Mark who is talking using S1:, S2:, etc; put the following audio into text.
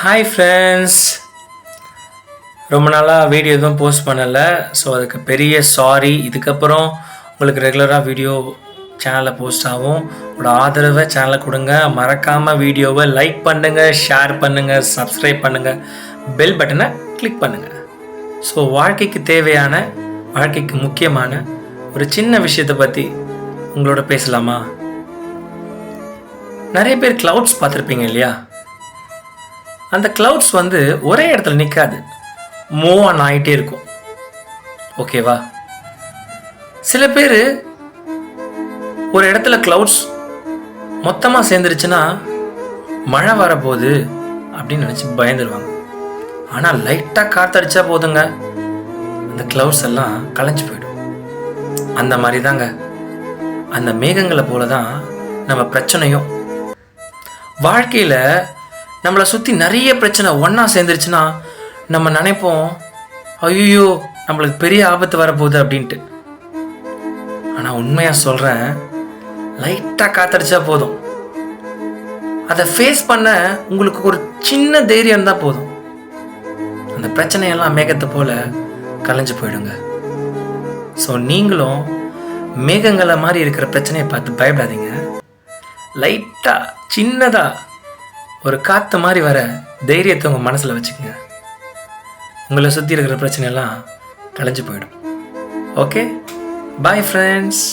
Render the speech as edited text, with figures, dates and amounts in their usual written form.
S1: Hi friends, ரொம்ப நாளாக video எதுவும் போஸ்ட் பண்ணலை. ஸோ அதுக்கு பெரிய சாரி. இதுக்கப்புறம் உங்களுக்கு ரெகுலராக வீடியோ சேனலில் போஸ்ட் ஆகும். உங்களோட ஆதரவை சேனலை கொடுங்க. மறக்காமல் வீடியோவை லைக் பண்ணுங்கள், ஷேர் பண்ணுங்கள், சப்ஸ்கிரைப் பண்ணுங்கள், பெல் பட்டனை கிளிக் பண்ணுங்கள். ஸோ வாழ்க்கைக்கு தேவையான, வாழ்க்கைக்கு முக்கியமான ஒரு சின்ன விஷயத்தை பற்றி உங்களோட பேசலாமா? நிறைய பேர் க்ளவுட்ஸ் பார்த்துருப்பீங்க இல்லையா? அந்த க்ளவுட்ஸ் ஒரே இடத்துல நிற்காது, மூவ் ஆன் ஆகிட்டே இருக்கும். ஓகேவா? சில பேர் ஒரு இடத்துல க்ளவுட்ஸ் மொத்தமாக சேர்ந்துருச்சுன்னா மழை வரப்போகுது அப்படின்னு நினச்சி பயந்துருவாங்க. ஆனால் லைட்டாக காற்றடிச்சா போதுங்க, அந்த க்ளவுட்ஸ் எல்லாம் கலைஞ்சு போயிடும். அந்த மாதிரி தாங்க, அந்த மேகங்களை போல தான் நம்ம பிரச்சனையும். வாழ்க்கையில் நம்மளை சுற்றி நிறைய பிரச்சனை ஒன்றா சேர்ந்துருச்சுன்னா நம்ம நினைப்போம், ஐயோ நம்மளுக்கு பெரிய ஆபத்து வரப்போகுது அப்படின்ட்டு. ஆனால் உண்மையாக சொல்கிறேன், லைட்டாக காத்தடிச்சா போதும், அதை ஃபேஸ் பண்ண உங்களுக்கு ஒரு சின்ன தைரியம் இருந்தால் போதும், அந்த பிரச்சனையெல்லாம் மேகத்தை போல் கலைஞ்சு போயிடுங்க. ஸோ நீங்களும் மேகங்களை மாதிரி இருக்கிற பிரச்சனையை பார்த்து பயப்படாதீங்க. லைட்டாக சின்னதாக ஒரு காற்று மாதிரி வர தைரியத்தை உங்கள் மனசில் வச்சுக்கோங்க. உங்களை சுற்றி இருக்கிற பிரச்சனையெல்லாம் கலைஞ்சு போயிடும். Okay, bye friends.